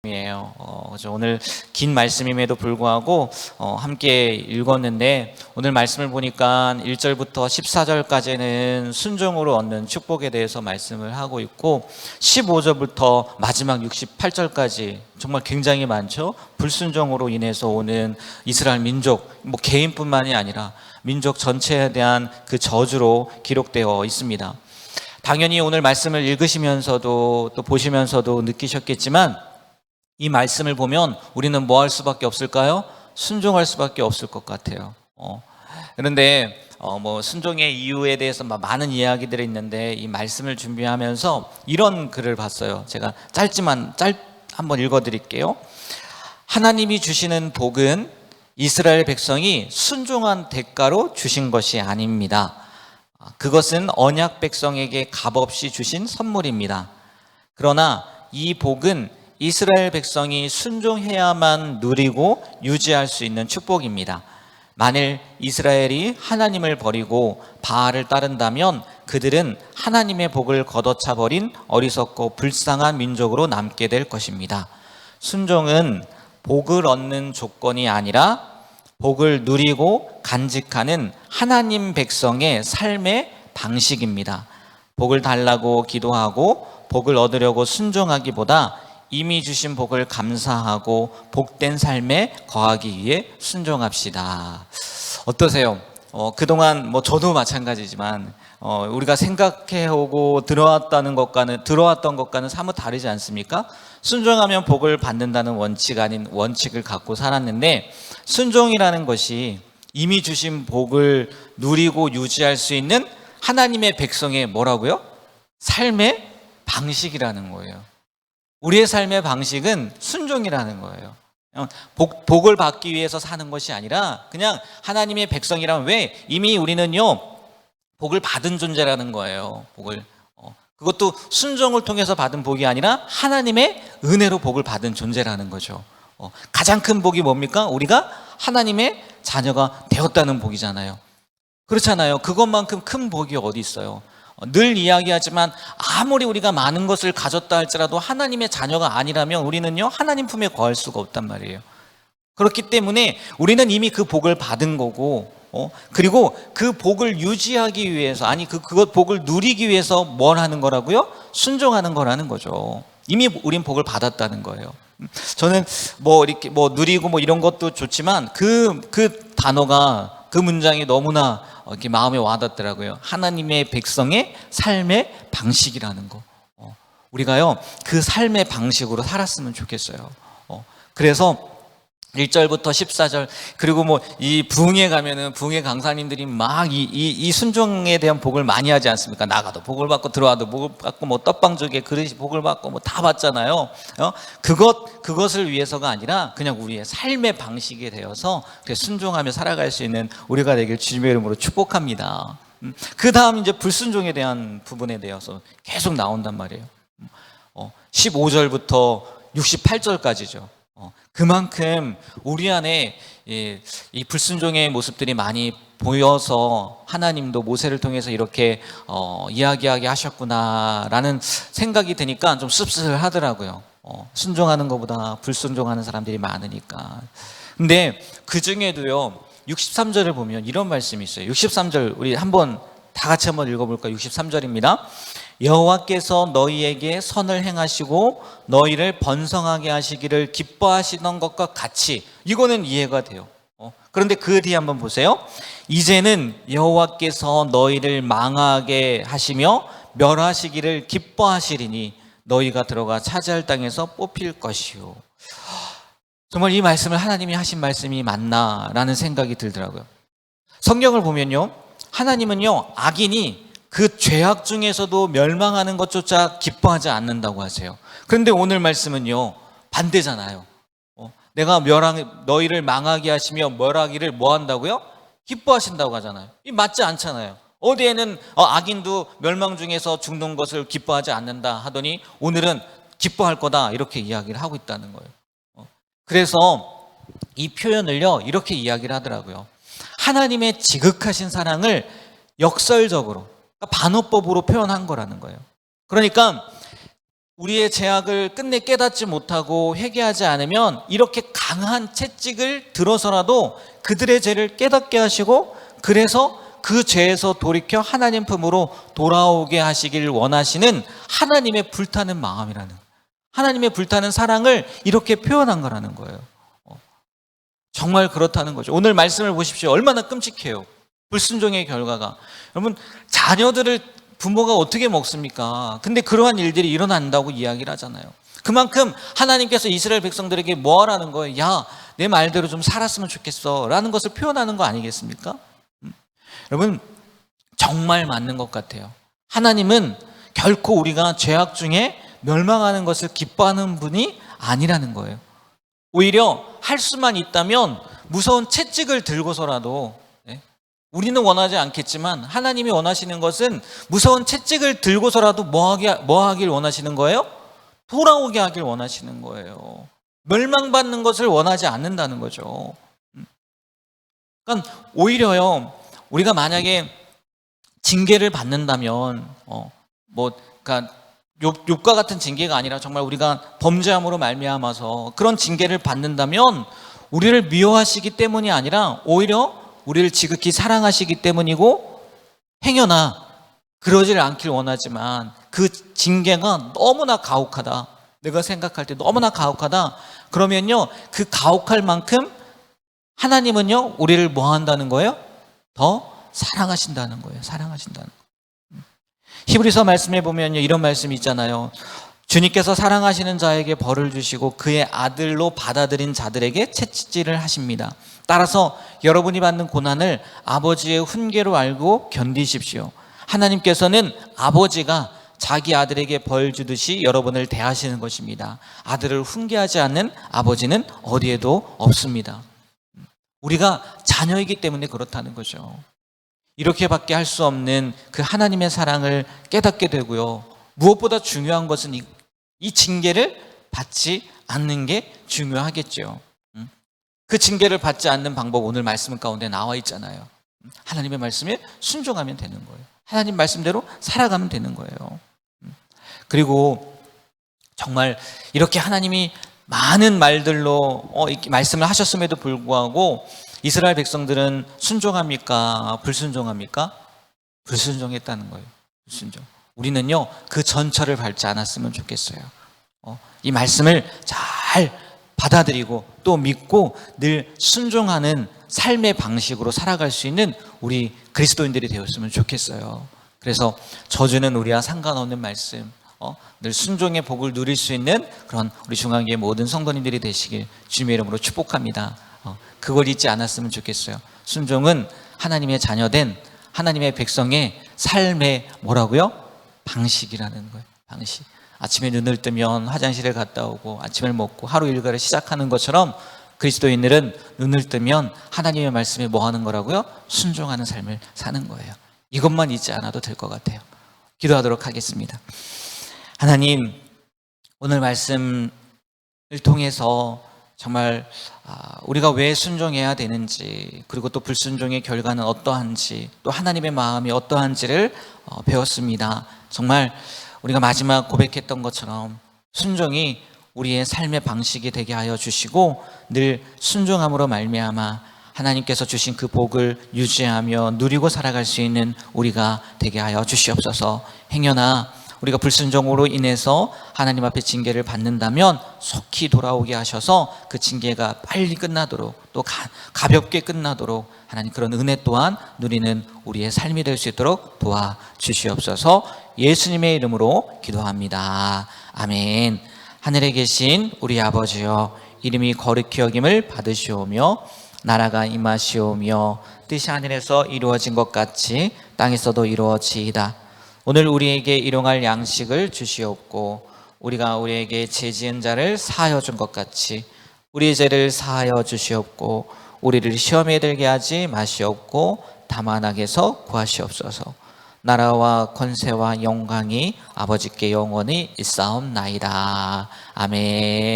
이에요. 그래서 오늘 긴 말씀임에도 불구하고 함께 읽었는데 오늘 말씀을 보니까 1절부터 14절까지는 순종으로 얻는 축복에 대해서 말씀을 하고 있고 15절부터 마지막 68절까지 정말 굉장히 많죠. 불순종으로 인해서 오는 이스라엘 민족, 개인뿐만이 아니라 민족 전체에 대한 그 저주로 기록되어 있습니다. 당연히 오늘 말씀을 읽으시면서도 또 보시면서도 느끼셨겠지만 이 말씀을 보면 우리는 뭐 할 수밖에 없을까요? 순종할 수밖에 없을 것 같아요. 그런데 순종의 이유에 대해서 많은 이야기들이 있는데 이 말씀을 준비하면서 이런 글을 봤어요. 제가 한번 읽어드릴게요. 하나님이 주시는 복은 이스라엘 백성이 순종한 대가로 주신 것이 아닙니다. 그것은 언약 백성에게 값없이 주신 선물입니다. 그러나 이 복은 이스라엘 백성이 순종해야만 누리고 유지할 수 있는 축복입니다. 만일 이스라엘이 하나님을 버리고 바알을 따른다면 그들은 하나님의 복을 걷어차버린 어리석고 불쌍한 민족으로 남게 될 것입니다. 순종은 복을 얻는 조건이 아니라 복을 누리고 간직하는 하나님 백성의 삶의 방식입니다. 복을 달라고 기도하고 복을 얻으려고 순종하기보다 이미 주신 복을 감사하고 복된 삶에 거하기 위해 순종합시다. 어떠세요? 그동안 저도 마찬가지지만 우리가 생각해오고 들어왔던 것과는 사뭇 다르지 않습니까? 순종하면 복을 받는다는 원칙 아닌 원칙을 갖고 살았는데 순종이라는 것이 이미 주신 복을 누리고 유지할 수 있는 하나님의 백성의 뭐라고요? 삶의 방식이라는 거예요. 우리의 삶의 방식은 순종이라는 거예요. 복을 받기 위해서 사는 것이 아니라 그냥 하나님의 백성이라면 왜? 이미 우리는요 복을 받은 존재라는 거예요. 그것도 순종을 통해서 받은 복이 아니라 하나님의 은혜로 복을 받은 존재라는 거죠. 가장 큰 복이 뭡니까? 우리가 하나님의 자녀가 되었다는 복이잖아요. 그렇잖아요. 그것만큼 큰 복이 어디 있어요? 늘 이야기하지만 아무리 우리가 많은 것을 가졌다 할지라도 하나님의 자녀가 아니라면 우리는요 하나님 품에 거할 수가 없단 말이에요. 그렇기 때문에 우리는 이미 그 복을 받은 거고 그리고 그 복을 유지하기 위해서 그 복을 누리기 위해서 뭘 하는 거라고요? 순종하는 거라는 거죠. 이미 우린 복을 받았다는 거예요. 저는 이렇게 누리고 이런 것도 좋지만 그 단어가 그 문장이 너무나 이렇게 마음에 와닿더라고요. 하나님의 백성의 삶의 방식이라는 거. 우리가요 그 삶의 방식으로 살았으면 좋겠어요. 그래서 1절부터 14절 그리고 이 부흥회 가면은 부흥회 강사님들이 막 이 순종에 대한 복을 많이 하지 않습니까? 나가도 복을 받고 들어와도 복을 받고 떡방족에 그릇이 복을 받고 다 받잖아요. 그것을 위해서가 아니라 그냥 우리의 삶의 방식이 되어서 순종하며 살아갈 수 있는 우리가 되길 주님의 이름으로 축복합니다. 그 다음 이제 불순종에 대한 부분에 대해서 계속 나온단 말이에요. 15절부터 68절까지죠. 그만큼 우리 안에 이 불순종의 모습들이 많이 보여서 하나님도 모세를 통해서 이렇게 이야기하게 하셨구나라는 생각이 드니까 좀 씁쓸하더라고요. 순종하는 것보다 불순종하는 사람들이 많으니까. 근데 그 중에도요 63절을 보면 이런 말씀이 있어요. 63절 우리 다 같이 한번 읽어볼까요? 63절입니다. 여호와께서 너희에게 선을 행하시고 너희를 번성하게 하시기를 기뻐하시던 것과 같이. 이거는 이해가 돼요. 그런데 그 뒤에 한번 보세요. 이제는 여호와께서 너희를 망하게 하시며 멸하시기를 기뻐하시리니 너희가 들어가 차지할 땅에서 뽑힐 것이요. 정말 이 말씀을 하나님이 하신 말씀이 맞나라는 생각이 들더라고요. 성경을 보면요 하나님은요 악인이 그 죄악 중에서도 멸망하는 것조차 기뻐하지 않는다고 하세요. 그런데 오늘 말씀은요 반대잖아요. 내가 너희를 망하게 하시며 멸하기를 뭐 한다고요? 기뻐하신다고 하잖아요. 이 맞지 않잖아요. 어디에는 악인도 멸망 중에서 죽는 것을 기뻐하지 않는다 하더니 오늘은 기뻐할 거다 이렇게 이야기를 하고 있다는 거예요. 그래서 이 표현을요 이렇게 이야기를 하더라고요. 하나님의 지극하신 사랑을 역설적으로 반어법으로 표현한 거라는 거예요. 그러니까 우리의 죄악을 끝내 깨닫지 못하고 회개하지 않으면 이렇게 강한 채찍을 들어서라도 그들의 죄를 깨닫게 하시고, 그래서 그 죄에서 돌이켜 하나님 품으로 돌아오게 하시길 원하시는 하나님의 불타는 마음이라는, 하나님의 불타는 사랑을 이렇게 표현한 거라는 거예요. 정말 그렇다는 거죠. 오늘 말씀을 보십시오. 얼마나 끔찍해요. 불순종의 결과가. 여러분, 자녀들을 부모가 어떻게 먹습니까? 근데 그러한 일들이 일어난다고 이야기를 하잖아요. 그만큼 하나님께서 이스라엘 백성들에게 뭐 하라는 거예요? 야, 내 말대로 좀 살았으면 좋겠어 라는 것을 표현하는 거 아니겠습니까? 여러분, 정말 맞는 것 같아요. 하나님은 결코 우리가 죄악 중에 멸망하는 것을 기뻐하는 분이 아니라는 거예요. 오히려 할 수만 있다면 무서운 채찍을 들고서라도, 우리는 원하지 않겠지만 하나님이 원하시는 것은 무서운 채찍을 들고서라도 뭐 하길 원하시는 거예요? 돌아오게 하길 원하시는 거예요. 멸망받는 것을 원하지 않는다는 거죠. 그러니까 오히려요, 우리가 만약에 징계를 받는다면 그러니까 욥과 같은 징계가 아니라 정말 우리가 범죄함으로 말미암아서 그런 징계를 받는다면 우리를 미워하시기 때문이 아니라 오히려 우리를 지극히 사랑하시기 때문이고, 행여나 그러지를 않길 원하지만 그 징계가 너무나 가혹하다, 내가 생각할 때 너무나 가혹하다, 그러면요 그 가혹할 만큼 하나님은요 우리를 뭐 한다는 거예요? 더 사랑하신다는 거예요. 사랑하신다는 거예요. 히브리서 말씀에 보면요 이런 말씀이 있잖아요. 주님께서 사랑하시는 자에게 벌을 주시고 그의 아들로 받아들인 자들에게 채찍질을 하십니다. 따라서 여러분이 받는 고난을 아버지의 훈계로 알고 견디십시오. 하나님께서는 아버지가 자기 아들에게 벌 주듯이 여러분을 대하시는 것입니다. 아들을 훈계하지 않는 아버지는 어디에도 없습니다. 우리가 자녀이기 때문에 그렇다는 거죠. 이렇게밖에 할 수 없는 그 하나님의 사랑을 깨닫게 되고요. 무엇보다 중요한 것은 이 징계를 받지 않는 게 중요하겠죠. 그 징계를 받지 않는 방법 오늘 말씀 가운데 나와 있잖아요. 하나님의 말씀에 순종하면 되는 거예요. 하나님 말씀대로 살아가면 되는 거예요. 그리고 정말 이렇게 하나님이 많은 말들로 이렇게 말씀을 하셨음에도 불구하고 이스라엘 백성들은 순종합니까? 불순종합니까? 불순종했다는 거예요. 불순종. 우리는요 그 전철을 밟지 않았으면 좋겠어요. 이 말씀을 잘 받아들이고 또 믿고 늘 순종하는 삶의 방식으로 살아갈 수 있는 우리 그리스도인들이 되었으면 좋겠어요. 그래서 저주는 우리와 상관없는 말씀, 늘 순종의 복을 누릴 수 있는 그런 우리 중앙교회 모든 성도님들이 되시길 주님의 이름으로 축복합니다. 그걸 잊지 않았으면 좋겠어요. 순종은 하나님의 자녀된 하나님의 백성의 삶의 뭐라고요? 방식이라는 거예요. 방식. 아침에 눈을 뜨면 화장실에 갔다 오고 아침을 먹고 하루 일과를 시작하는 것처럼 그리스도인들은 눈을 뜨면 하나님의 말씀에 뭐 하는 거라고요? 순종하는 삶을 사는 거예요. 이것만 잊지 않아도 될 것 같아요. 기도하도록 하겠습니다. 하나님, 오늘 말씀을 통해서 정말 우리가 왜 순종해야 되는지, 그리고 또 불순종의 결과는 어떠한지, 또 하나님의 마음이 어떠한지를 배웠습니다. 정말 우리가 마지막 고백했던 것처럼 순종이 우리의 삶의 방식이 되게 하여 주시고 늘 순종함으로 말미암아 하나님께서 주신 그 복을 유지하며 누리고 살아갈 수 있는 우리가 되게 하여 주시옵소서. 행여나 우리가 불순종으로 인해서 하나님 앞에 징계를 받는다면 속히 돌아오게 하셔서 그 징계가 빨리 끝나도록 또 가볍게 끝나도록 하나님 그런 은혜 또한 누리는 우리의 삶이 될 수 있도록 도와주시옵소서. 예수님의 이름으로 기도합니다. 아멘. 하늘에 계신 우리 아버지여, 이름이 거룩히 여김을 받으시오며 나라가 임하시오며 뜻이 하늘에서 이루어진 것 같이 땅에서도 이루어지이다. 오늘 우리에게 일용할 양식을 주시옵고 우리가 우리에게 죄 지은 자를 사하여 준 것 같이 우리의 죄를 사하여 주시옵고 우리를 시험에 들게 하지 마시옵고 다만 악에서 구하시옵소서. 나라와 권세와 영광이 아버지께 영원히 있사옵나이다. 아멘.